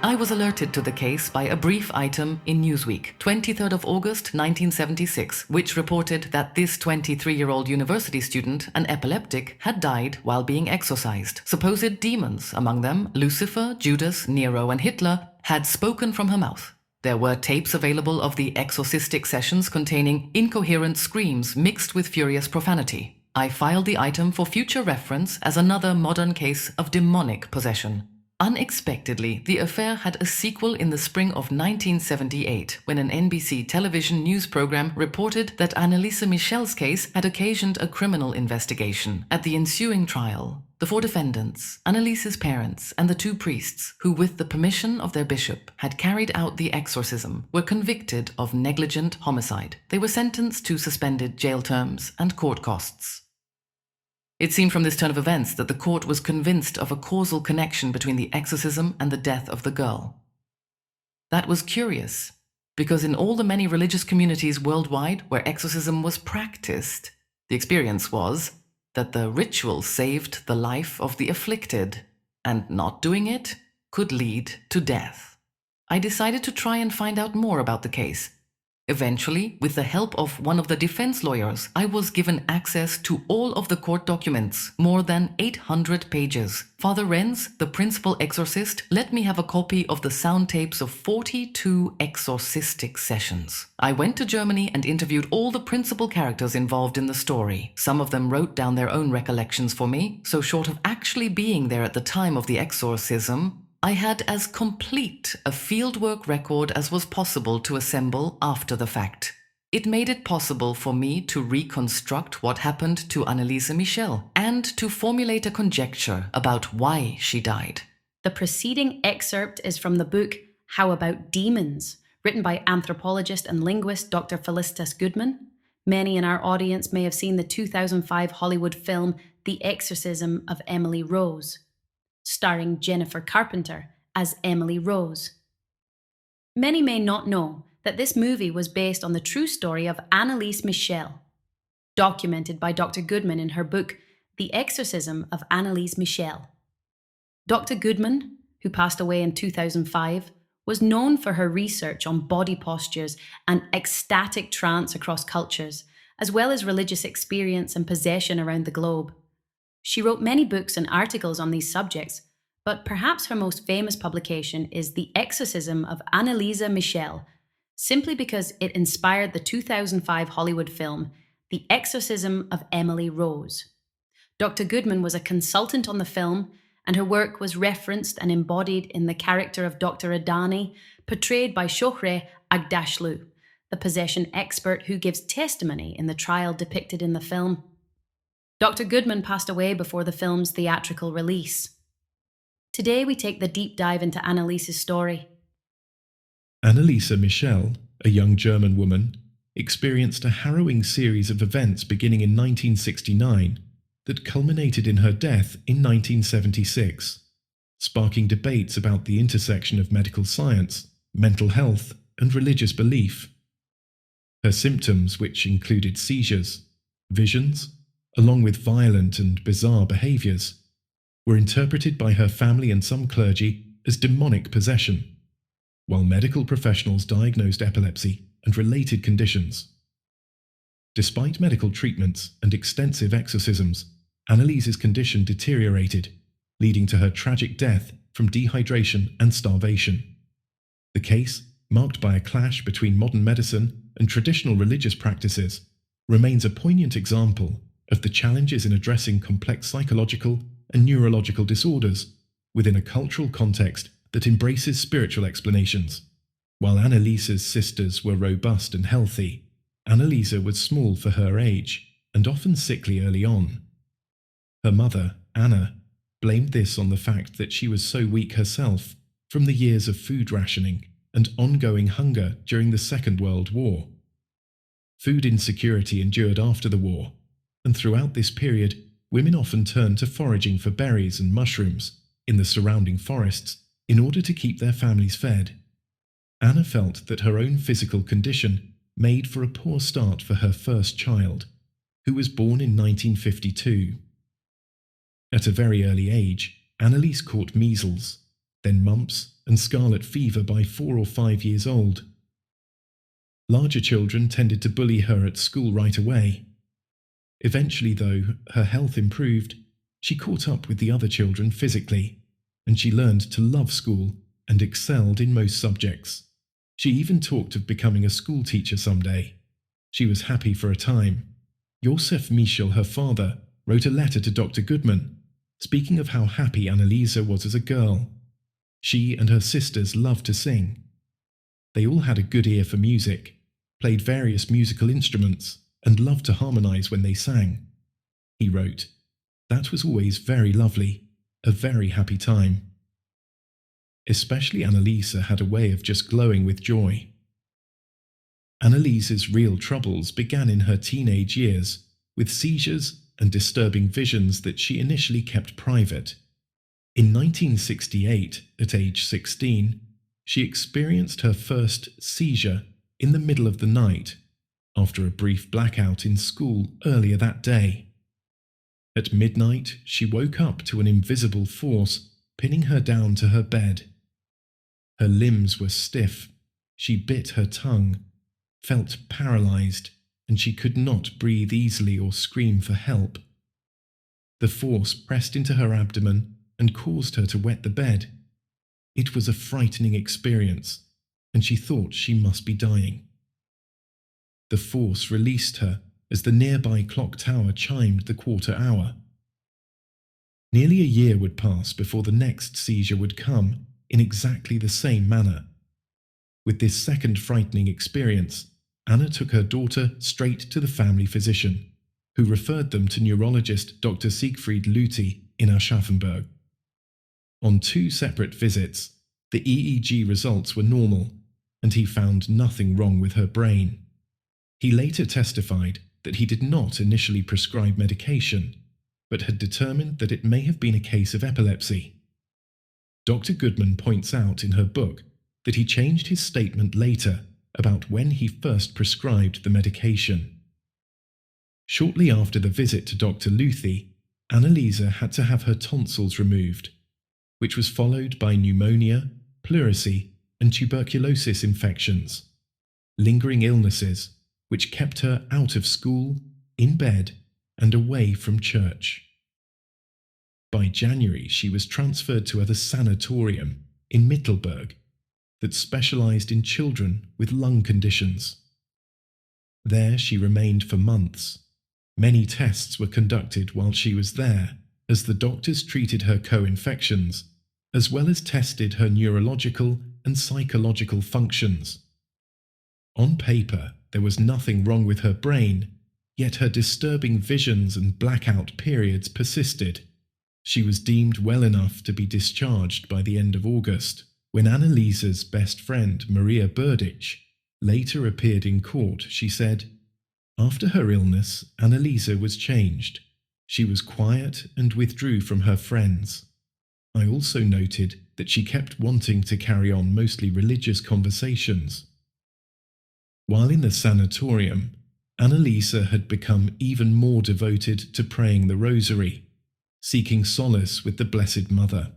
I was alerted to the case by a brief item in Newsweek, 23rd of August 1976, which reported that this 23-year-old university student, an epileptic, had died while being exorcised. Supposed demons, among them Lucifer, Judas, Nero and Hitler, had spoken from her mouth. There were tapes available of the exorcistic sessions containing incoherent screams mixed with furious profanity. I filed the item for future reference as another modern case of demonic possession. Unexpectedly, the affair had a sequel in the spring of 1978, when an NBC television news program reported that Anneliese Michel's case had occasioned a criminal investigation. At the ensuing trial, the 4 defendants, Anneliese's parents, and the 2 priests, who with the permission of their bishop had carried out the exorcism, were convicted of negligent homicide. They were sentenced to suspended jail terms and court costs. It seemed from this turn of events that the court was convinced of a causal connection between the exorcism and the death of the girl. That was curious, because in all the many religious communities worldwide where exorcism was practiced, the experience was that the ritual saved the life of the afflicted, and not doing it could lead to death. I decided to try and find out more about the case. Eventually, with the help of one of the defense lawyers, I was given access to all of the court documents, more than 800 pages. Father Renz, the principal exorcist, let me have a copy of the sound tapes of 42 exorcistic sessions. I went to Germany and interviewed all the principal characters involved in the story. Some of them wrote down their own recollections for me, so short of actually being there at the time of the exorcism, I had as complete a fieldwork record as was possible to assemble after the fact. It made it possible for me to reconstruct what happened to Anneliese Michel and to formulate a conjecture about why she died. The preceding excerpt is from the book How About Demons, written by anthropologist and linguist Dr. Felicitas Goodman. Many in our audience may have seen the 2005 Hollywood film The Exorcism of Emily Rose, starring Jennifer Carpenter as Emily Rose. Many may not know that this movie was based on the true story of Anneliese Michel, documented by Dr. Goodman in her book The Exorcism of Annaliese Michel. Dr. Goodman, who passed away in 2005, was known for her research on body postures and ecstatic trance across cultures, as well as religious experience and possession around the globe. She wrote many books and articles on these subjects, but perhaps her most famous publication is The Exorcism of Annaliese Michel, simply because it inspired the 2005 Hollywood film The Exorcism of Emily Rose. Dr. Goodman was a consultant on the film, and her work was referenced and embodied in the character of Dr. Adani, portrayed by Shohreh Aghdashloo, the possession expert who gives testimony in the trial depicted in the film. Dr. Goodman passed away before the film's theatrical release. Today we take the deep dive into Anneliese's story. Anneliese Michel, a young German woman, experienced a harrowing series of events beginning in 1969 that culminated in her death in 1976, sparking debates about the intersection of medical science, mental health, and religious belief. Her symptoms, which included seizures, visions, along with violent and bizarre behaviours, were interpreted by her family and some clergy as demonic possession, while medical professionals diagnosed epilepsy and related conditions. Despite medical treatments and extensive exorcisms, Anneliese's condition deteriorated, leading to her tragic death from dehydration and starvation. The case, marked by a clash between modern medicine and traditional religious practices, remains a poignant example of the challenges in addressing complex psychological and neurological disorders within a cultural context that embraces spiritual explanations. While Anneliese's sisters were robust and healthy, Anneliese was small for her age and often sickly early on. Her mother, Anna, blamed this on the fact that she was so weak herself from the years of food rationing and ongoing hunger during the Second World War. Food insecurity endured after the war, and throughout this period, women often turned to foraging for berries and mushrooms in the surrounding forests in order to keep their families fed. Anna felt that her own physical condition made for a poor start for her first child, who was born in 1952. At a very early age, Anneliese caught measles, then mumps and scarlet fever by 4 or 5 years old. Larger children tended to bully her at school right away. Eventually, though, her health improved. She caught up with the other children physically, and she learned to love school and excelled in most subjects. She even talked of becoming a school teacher someday. She was happy for a time. Josef Michel, her father, wrote a letter to Dr. Goodman, speaking of how happy Anneliese was as a girl. She and her sisters loved to sing. They all had a good ear for music, played various musical instruments, and loved to harmonize when they sang. He wrote, "That was always very lovely, a very happy time." Especially Anneliese had a way of just glowing with joy. Anneliese's real troubles began in her teenage years, with seizures and disturbing visions that she initially kept private. In 1968, at age 16, she experienced her first seizure in the middle of the night, after a brief blackout in school earlier that day. At midnight, she woke up to an invisible force pinning her down to her bed. Her limbs were stiff, she bit her tongue, felt paralyzed, and she could not breathe easily or scream for help. The force pressed into her abdomen and caused her to wet the bed. It was a frightening experience, and she thought she must be dying. The force released her as the nearby clock tower chimed the quarter hour. Nearly a year would pass before the next seizure would come in exactly the same manner. With this second frightening experience, Anna took her daughter straight to the family physician, who referred them to neurologist Dr. Siegfried Lüthi in Aschaffenburg. On 2 separate visits, the EEG results were normal, and he found nothing wrong with her brain. He later testified that he did not initially prescribe medication, but had determined that it may have been a case of epilepsy. Dr. Goodman points out in her book that he changed his statement later about when he first prescribed the medication. Shortly after the visit to Dr. Lüthi, Anneliese had to have her tonsils removed, which was followed by pneumonia, pleurisy, and tuberculosis infections, lingering illnesses which kept her out of school, in bed, and away from church. By January, she was transferred to a sanatorium in Mittelberg that specialized in children with lung conditions. There she remained for months. Many tests were conducted while she was there, as the doctors treated her co-infections, as well as tested her neurological and psychological functions. On paper, there was nothing wrong with her brain, yet her disturbing visions and blackout periods persisted. She was deemed well enough to be discharged by the end of August, when Anneliese's best friend, Maria Burdich, later appeared in court. She said, "After her illness, Anneliese was changed. She was quiet and withdrew from her friends. I also noted that she kept wanting to carry on mostly religious conversations." While in the sanatorium, Anneliese had become even more devoted to praying the rosary, seeking solace with the Blessed Mother.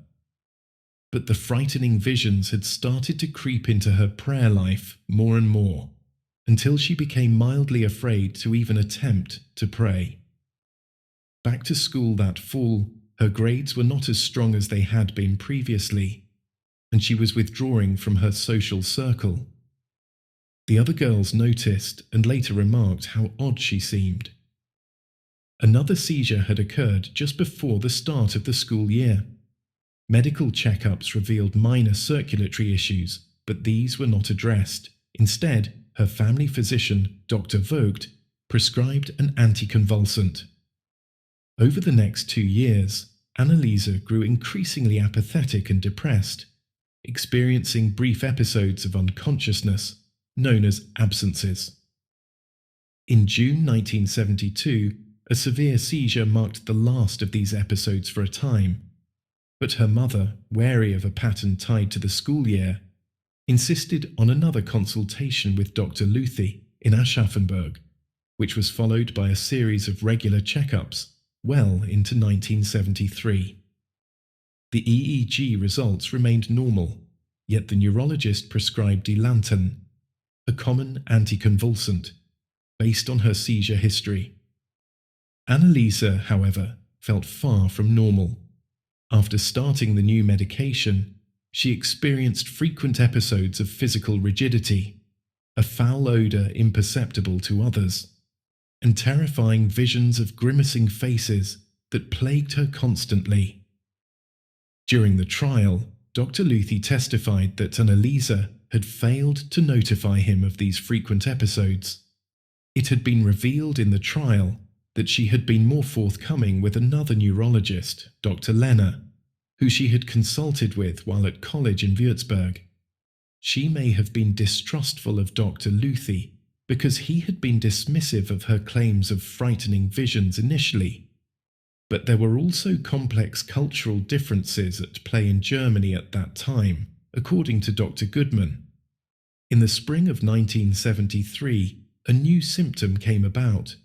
But the frightening visions had started to creep into her prayer life more and more, until she became mildly afraid to even attempt to pray. Back to school that fall, her grades were not as strong as they had been previously, and she was withdrawing from her social circle. The other girls noticed and later remarked how odd she seemed. Another seizure had occurred just before the start of the school year. Medical checkups revealed minor circulatory issues, but these were not addressed. Instead, her family physician, Dr. Vogt, prescribed an anticonvulsant. Over the next 2 years, Anneliese grew increasingly apathetic and depressed, experiencing brief episodes of unconsciousness, known as absences. In June 1972, a severe seizure marked the last of these episodes for a time, but her mother, wary of a pattern tied to the school year, insisted on another consultation with Dr. Lüthi in Aschaffenburg, which was followed by a series of regular checkups well into 1973. The EEG results remained normal, yet the neurologist prescribed dilantin, a common anticonvulsant, based on her seizure history. Anneliese, however, felt far from normal. After starting the new medication, she experienced frequent episodes of physical rigidity, a foul odour imperceptible to others, and terrifying visions of grimacing faces that plagued her constantly. During the trial, Dr. Luthi testified that Anneliese had failed to notify him of these frequent episodes. It had been revealed in the trial that she had been more forthcoming with another neurologist, Dr. Lehner, who she had consulted with while at college in Würzburg. She may have been distrustful of Dr. Luthi because he had been dismissive of her claims of frightening visions initially. But there were also complex cultural differences at play in Germany at that time, according to Dr. Goodman. In the spring of 1973, a new symptom came about.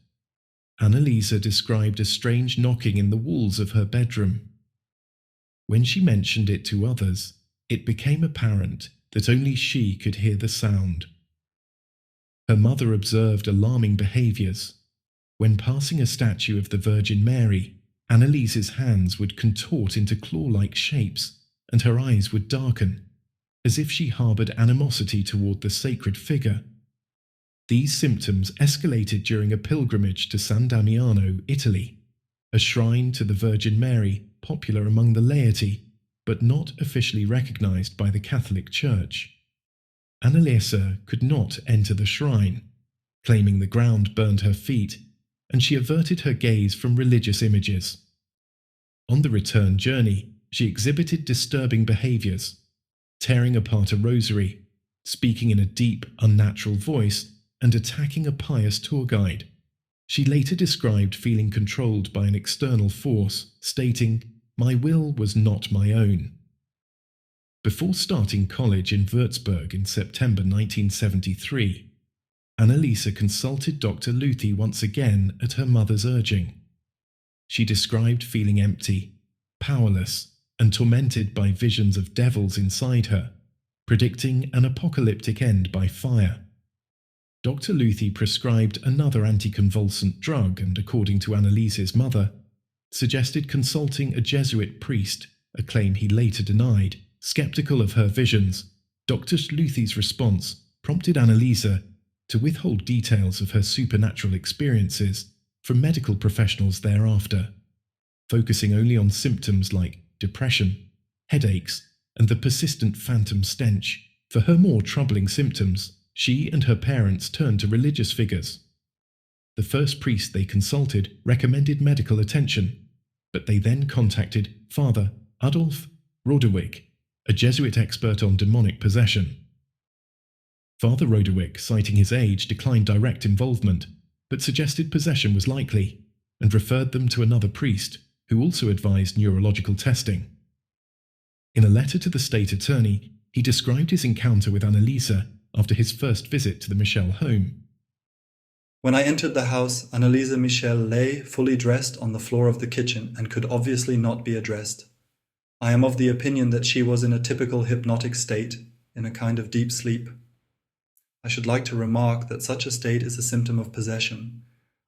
Anneliese described a strange knocking in the walls of her bedroom. When she mentioned it to others, it became apparent that only she could hear the sound. Her mother observed alarming behaviours. When passing a statue of the Virgin Mary, Anneliese's hands would contort into claw-like shapes, and her eyes would darken, as if she harboured animosity toward the sacred figure. These symptoms escalated during a pilgrimage to San Damiano, Italy, a shrine to the Virgin Mary popular among the laity, but not officially recognised by the Catholic Church. Anneliese could not enter the shrine, claiming the ground burned her feet, and she averted her gaze from religious images. On the return journey, she exhibited disturbing behaviours, tearing apart a rosary, speaking in a deep, unnatural voice, and attacking a pious tour guide. She later described feeling controlled by an external force, stating, "My will was not my own." Before starting college in Würzburg in September 1973, Anneliese consulted Dr. Luthi once again at her mother's urging. She described feeling empty, powerless, and tormented by visions of devils inside her, predicting an apocalyptic end by fire. Dr. Luthi prescribed another anticonvulsant drug and, according to Anneliese's mother, suggested consulting a Jesuit priest, a claim he later denied. Skeptical of her visions, Dr. Luthi's response prompted Anneliese to withhold details of her supernatural experiences from medical professionals thereafter, focusing only on symptoms like depression, headaches, and the persistent phantom stench. For her more troubling symptoms, she and her parents turned to religious figures. The first priest they consulted recommended medical attention, but they then contacted Father Adolf Rodewig, a Jesuit expert on demonic possession. Father Rodewig, citing his age, declined direct involvement, but suggested possession was likely, and referred them to another priest, who also advised neurological testing. In a letter to the state attorney, he described his encounter with Anneliese after his first visit to the Michel home. When I entered the house, Anneliese Michel lay, fully dressed, on the floor of the kitchen and could obviously not be addressed. I am of the opinion that she was in a typical hypnotic state, in a kind of deep sleep. I should like to remark that such a state is a symptom of possession.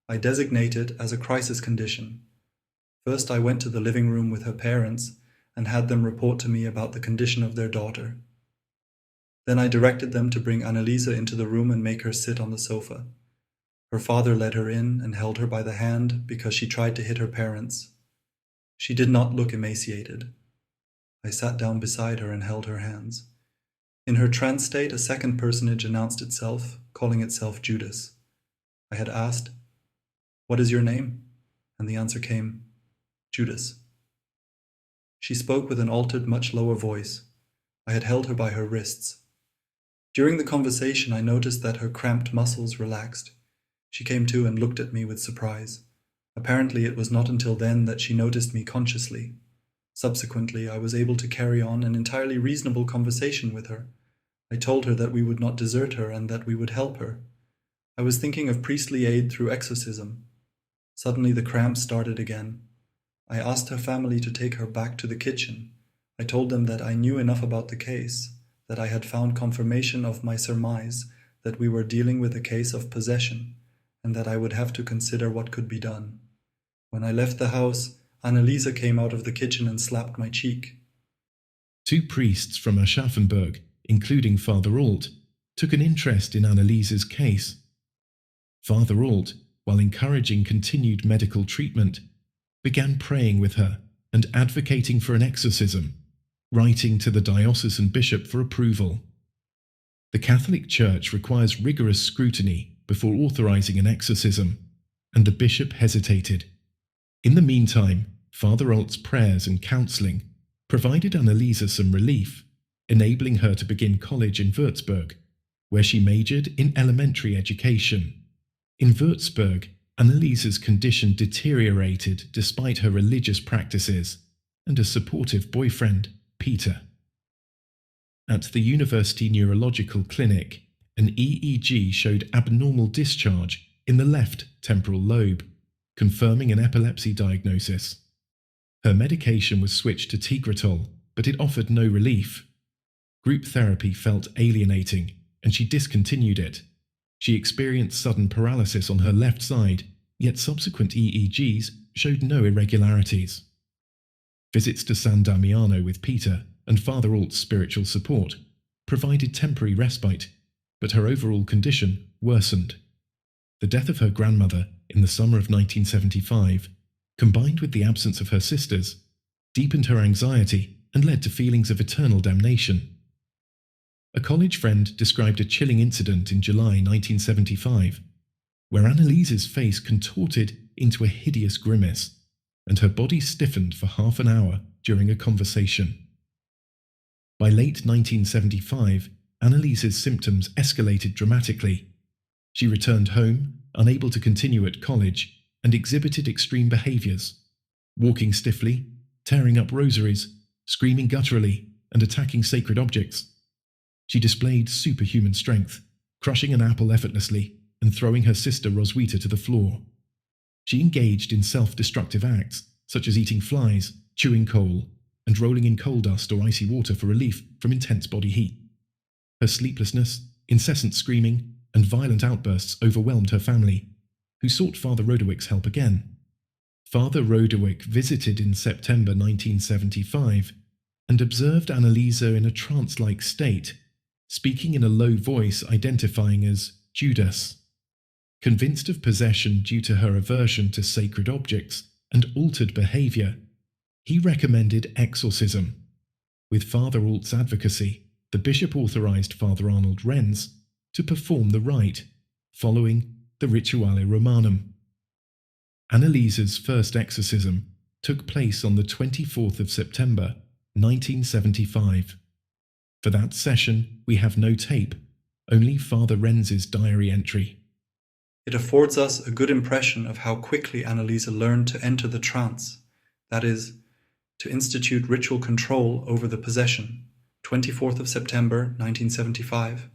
I designate it as a crisis condition. First, I went to the living room with her parents and had them report to me about the condition of their daughter. Then I directed them to bring Anneliese into the room and make her sit on the sofa. Her father led her in and held her by the hand because she tried to hit her parents. She did not look emaciated. I sat down beside her and held her hands. In her trance state, a second personage announced itself, calling itself Judas. I had asked, "What is your name?" And the answer came, "Judas." She spoke with an altered, much lower voice. I had held her by her wrists. During the conversation, I noticed that her cramped muscles relaxed. She came to and looked at me with surprise. Apparently, it was not until then that she noticed me consciously. Subsequently, I was able to carry on an entirely reasonable conversation with her. I told her that we would not desert her and that we would help her. I was thinking of priestly aid through exorcism. Suddenly the cramps started again. I asked her family to take her back to the kitchen. I told them that I knew enough about the case, that I had found confirmation of my surmise that we were dealing with a case of possession, and that I would have to consider what could be done. When I left the house, Anneliese came out of the kitchen and slapped my cheek. 2 priests from Aschaffenburg, including Father Alt, took an interest in Anneliese's case. Father Alt, while encouraging continued medical treatment, began praying with her and advocating for an exorcism, writing to the diocesan bishop for approval. The Catholic Church requires rigorous scrutiny before authorizing an exorcism, and the bishop hesitated. In the meantime, Father Alt's prayers and counseling provided Anneliese some relief, enabling her to begin college in Würzburg, where she majored in elementary education. In Würzburg, Anneliese's condition deteriorated despite her religious practices and a supportive boyfriend, Peter. At the University Neurological Clinic, an EEG showed abnormal discharge in the left temporal lobe, confirming an epilepsy diagnosis. Her medication was switched to Tegretol, but it offered no relief. Group therapy felt alienating, and she discontinued it. She experienced sudden paralysis on her left side, yet subsequent EEGs showed no irregularities. Visits to San Damiano with Peter and Father Alt's spiritual support provided temporary respite, but her overall condition worsened. The death of her grandmother in the summer of 1975, combined with the absence of her sisters, deepened her anxiety and led to feelings of eternal damnation. A college friend described a chilling incident in July 1975, where Anneliese's face contorted into a hideous grimace, and her body stiffened for half an hour during a conversation. By late 1975, Anneliese's symptoms escalated dramatically. She returned home, unable to continue at college, and exhibited extreme behaviors, walking stiffly, tearing up rosaries, screaming gutturally, and attacking sacred objects. She displayed superhuman strength, crushing an apple effortlessly and throwing her sister Roswitha to the floor. She engaged in self-destructive acts, such as eating flies, chewing coal, and rolling in coal dust or icy water for relief from intense body heat. Her sleeplessness, incessant screaming, and violent outbursts overwhelmed her family, who sought Father Rodewick's help again. Father Rodewick visited in September 1975 and observed Anneliese in a trance-like state, speaking in a low voice identifying as Judas. Convinced of possession due to her aversion to sacred objects and altered behavior, he recommended exorcism. With Father Alt's advocacy, the bishop authorized Father Arnold Renz to perform the rite, following the Rituale Romanum. Anneliese's first exorcism took place on the 24th of September, 1975. For that session, we have no tape, only Father Renz's diary entry. It affords us a good impression of how quickly Anneliese learned to enter the trance, that is, to institute ritual control over the possession, 24th of September 1975.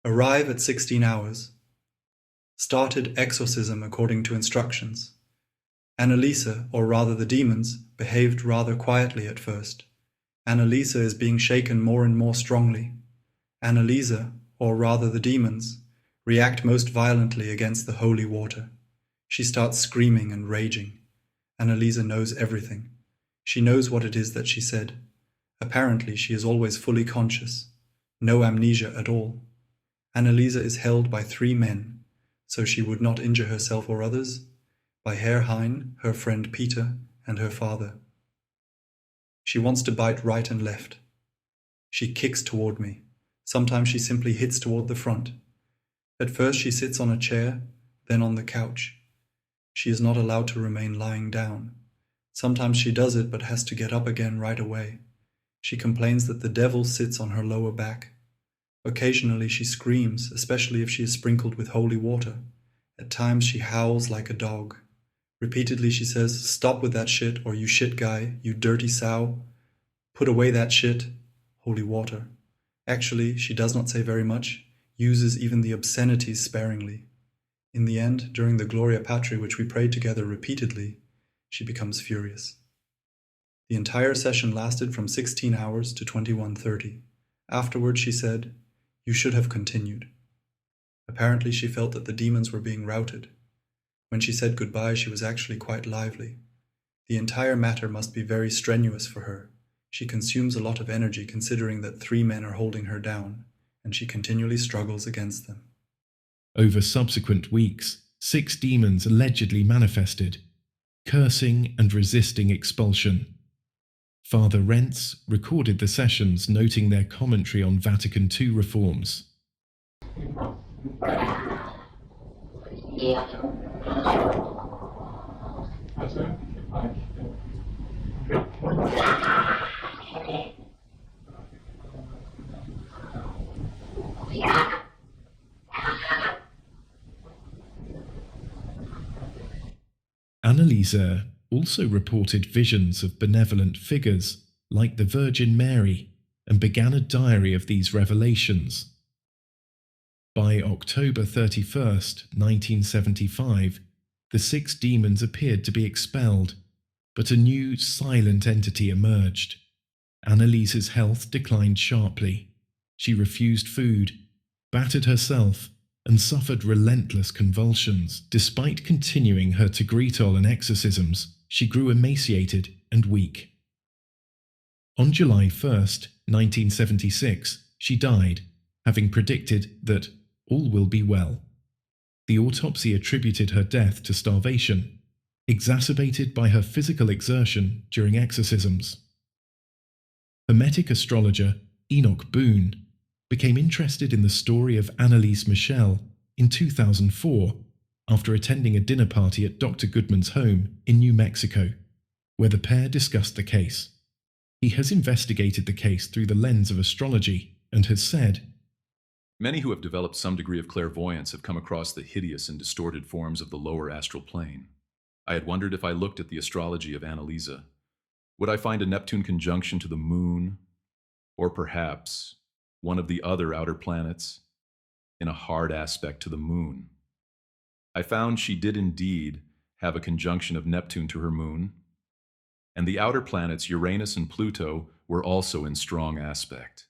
Arrive at 16 hours. Started exorcism according to instructions. Anneliese, or rather the demons, behaved rather quietly at first. Anneliese is being shaken more and more strongly. Anneliese, or rather the demons, react most violently against the holy water. She starts screaming and raging. Anneliese knows everything. She knows what it is that she said. Apparently, she is always fully conscious. No amnesia at all. Anneliese is held by 3 men, so she would not injure herself or others, by Herr Hein, her friend Peter, and her father. She wants to bite right and left. She kicks toward me. Sometimes she simply hits toward the front. At first she sits on a chair, then on the couch. She is not allowed to remain lying down. Sometimes she does it but has to get up again right away. She complains that the devil sits on her lower back. Occasionally she screams, especially if she is sprinkled with holy water. At times she howls like a dog. Repeatedly she says, "Stop with that shit," or "You shit guy, you dirty sow. Put away that shit," holy water. Actually, she does not say very much, uses even the obscenities sparingly. In the end, during the Gloria Patri, which we prayed together repeatedly, she becomes furious. The entire session lasted from 16 hours to 21:30. Afterwards, she said, "You should have continued." Apparently, she felt that the demons were being routed. When she said goodbye, she was actually quite lively. The entire matter must be very strenuous for her. She consumes a lot of energy considering that 3 men are holding her down, and she continually struggles against them. Over subsequent weeks, 6 demons allegedly manifested, cursing and resisting expulsion. Father Rentz recorded the sessions, noting their commentary on Vatican II reforms. Anneliese also reported visions of benevolent figures like the Virgin Mary and began a diary of these revelations. By October 31st, 1975, the 6 demons appeared to be expelled, but a new silent entity emerged. Anneliese's health declined sharply. She refused food, battered herself, and suffered relentless convulsions. Despite continuing her Tegretol and exorcisms, she grew emaciated and weak. On July 1st, 1976, she died, having predicted that all will be well. The autopsy attributed her death to starvation, exacerbated by her physical exertion during exorcisms. Hermetic astrologer Enoch Boone became interested in the story of Anneliese Michel in 2004 after attending a dinner party at Dr. Goodman's home in New Mexico, where the pair discussed the case. He has investigated the case through the lens of astrology and has said, "Many who have developed some degree of clairvoyance have come across the hideous and distorted forms of the lower astral plane. I had wondered if I looked at the astrology of Anneliese, would I find a Neptune conjunction to the moon, or perhaps one of the other outer planets in a hard aspect to the moon. I found she did indeed have a conjunction of Neptune to her moon, and the outer planets Uranus and Pluto were also in strong aspect.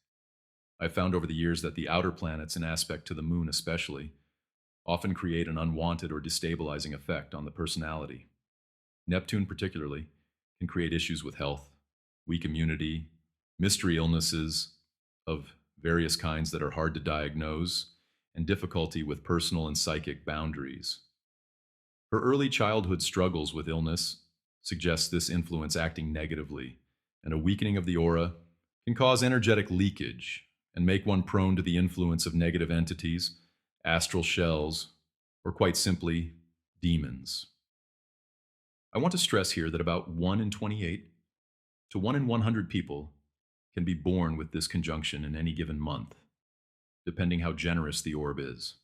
I found over the years that the outer planets in aspect to the moon especially often create an unwanted or destabilizing effect on the personality. Neptune particularly can create issues with health, weak immunity, mystery illnesses of various kinds that are hard to diagnose, and difficulty with personal and psychic boundaries. Her early childhood struggles with illness suggest this influence acting negatively, and a weakening of the aura can cause energetic leakage and make one prone to the influence of negative entities, astral shells, or quite simply, demons. I want to stress here that about 1 in 28 to 1 in 100 people can be born with this conjunction in any given month, depending how generous the orb is.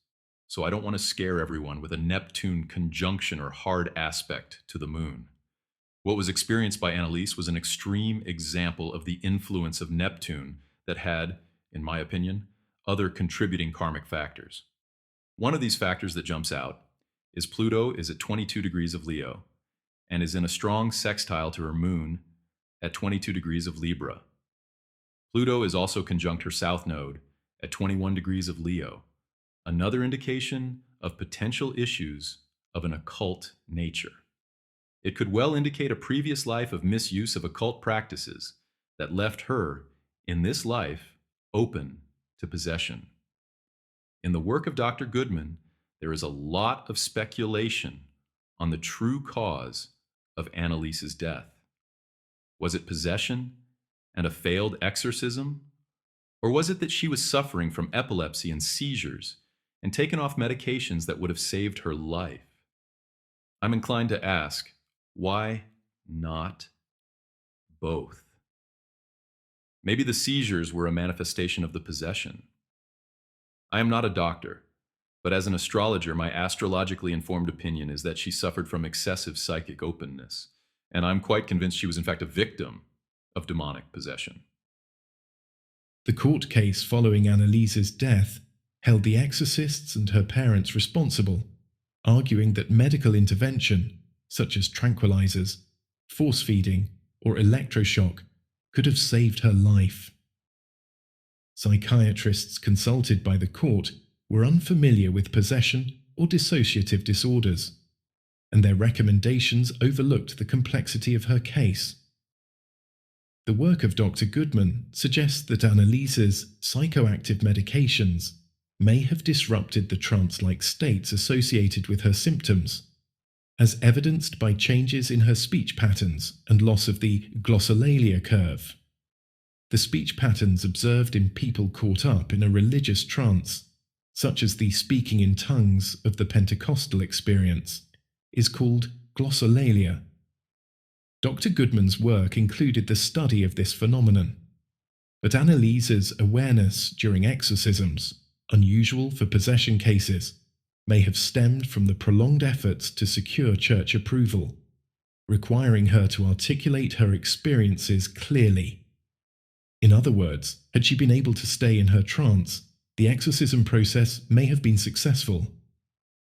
So I don't want to scare everyone with a Neptune conjunction or hard aspect to the moon. What was experienced by Anneliese was an extreme example of the influence of Neptune that had, in my opinion, other contributing karmic factors. One of these factors that jumps out is Pluto is at 22 degrees of Leo and is in a strong sextile to her moon at 22 degrees of Libra. Pluto is also conjunct her south node at 21 degrees of Leo, another indication of potential issues of an occult nature. It could well indicate a previous life of misuse of occult practices that left her, in this life, open to possession. In the work of Dr. Goodman, there is a lot of speculation on the true cause of Anneliese's death. Was it possession and a failed exorcism? Or was it that she was suffering from epilepsy and seizures and taken off medications that would have saved her life? I'm inclined to ask, why not both? Maybe the seizures were a manifestation of the possession. I am not a doctor, but as an astrologer, my astrologically informed opinion is that she suffered from excessive psychic openness, and I'm quite convinced she was in fact a victim of demonic possession. The court case following Anneliese's death held the exorcists and her parents responsible, arguing that medical intervention, such as tranquilizers, force feeding, or electroshock could have saved her life. Psychiatrists consulted by the court were unfamiliar with possession or dissociative disorders, and their recommendations overlooked the complexity of her case. The work of Dr. Goodman suggests that Annaliese's psychoactive medications may have disrupted the trance-like states associated with her symptoms, as evidenced by changes in her speech patterns and loss of the glossolalia curve. The speech patterns observed in people caught up in a religious trance, such as the speaking in tongues of the Pentecostal experience, is called glossolalia. Dr. Goodman's work included the study of this phenomenon, but Annaliese's awareness during exorcisms, unusual for possession cases, may have stemmed from the prolonged efforts to secure church approval, requiring her to articulate her experiences clearly. In other words, had she been able to stay in her trance, the exorcism process may have been successful.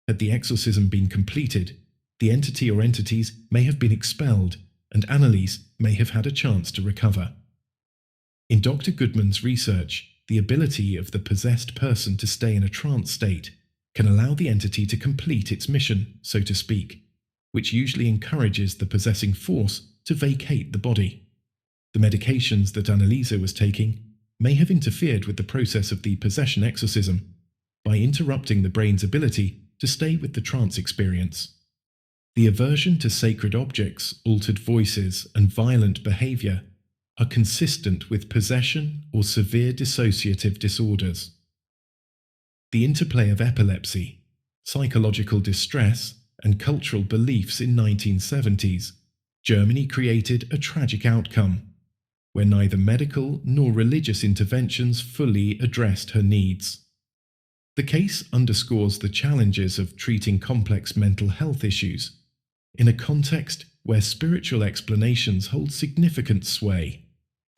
Had the exorcism been completed, the entity or entities may have been expelled, and Anneliese may have had a chance to recover. In Dr. Goodman's research, the ability of the possessed person to stay in a trance state can allow the entity to complete its mission, so to speak, which usually encourages the possessing force to vacate the body. The medications that Anneliese was taking may have interfered with the process of the possession exorcism by interrupting the brain's ability to stay with the trance experience. The aversion to sacred objects, altered voices, and violent behavior are consistent with possession or severe dissociative disorders. The interplay of epilepsy, psychological distress, and cultural beliefs in 1970s, Germany created a tragic outcome, where neither medical nor religious interventions fully addressed her needs. The case underscores the challenges of treating complex mental health issues in a context where spiritual explanations hold significant sway,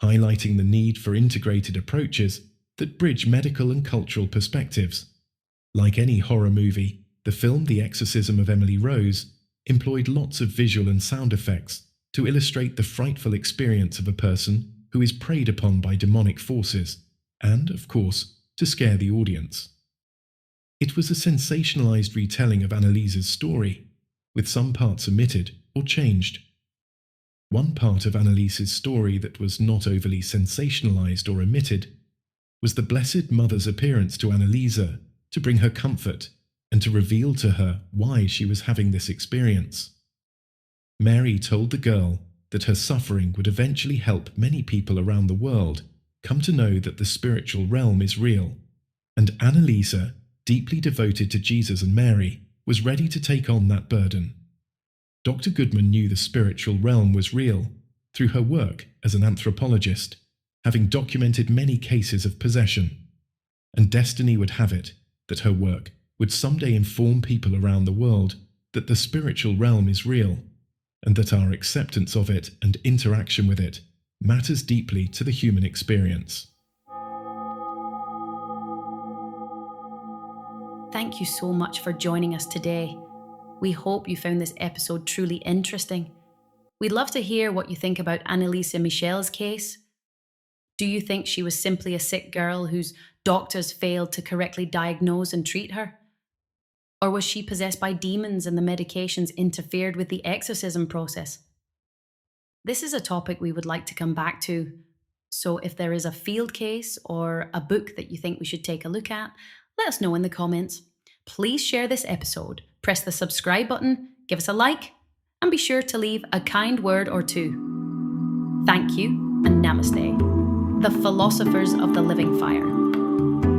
highlighting the need for integrated approaches that bridge medical and cultural perspectives. Like any horror movie, the film The Exorcism of Emily Rose employed lots of visual and sound effects to illustrate the frightful experience of a person who is preyed upon by demonic forces, and, of course, to scare the audience. It was a sensationalized retelling of Annaliese's story, with some parts omitted or changed. One part of Annaliese's story that was not overly sensationalized or omitted was the Blessed Mother's appearance to Anneliese to bring her comfort and to reveal to her why she was having this experience. Mary told the girl that her suffering would eventually help many people around the world come to know that the spiritual realm is real, and Anneliese, deeply devoted to Jesus and Mary, was ready to take on that burden. Dr. Goodman knew the spiritual realm was real through her work as an anthropologist, having documented many cases of possession, and destiny would have it that her work would someday inform people around the world that the spiritual realm is real, and that our acceptance of it and interaction with it matters deeply to the human experience. Thank you so much for joining us today. We hope you found this episode truly interesting. We'd love to hear what you think about Anneliese Michel's case. Do you think she was simply a sick girl whose doctors failed to correctly diagnose and treat her? Or was she possessed by demons and the medications interfered with the exorcism process? This is a topic we would like to come back to. So if there is a field case or a book that you think we should take a look at, let us know in the comments. Please share this episode, press the subscribe button, give us a like, and be sure to leave a kind word or two. Thank you and namaste. The Philosophers of the Living Fire.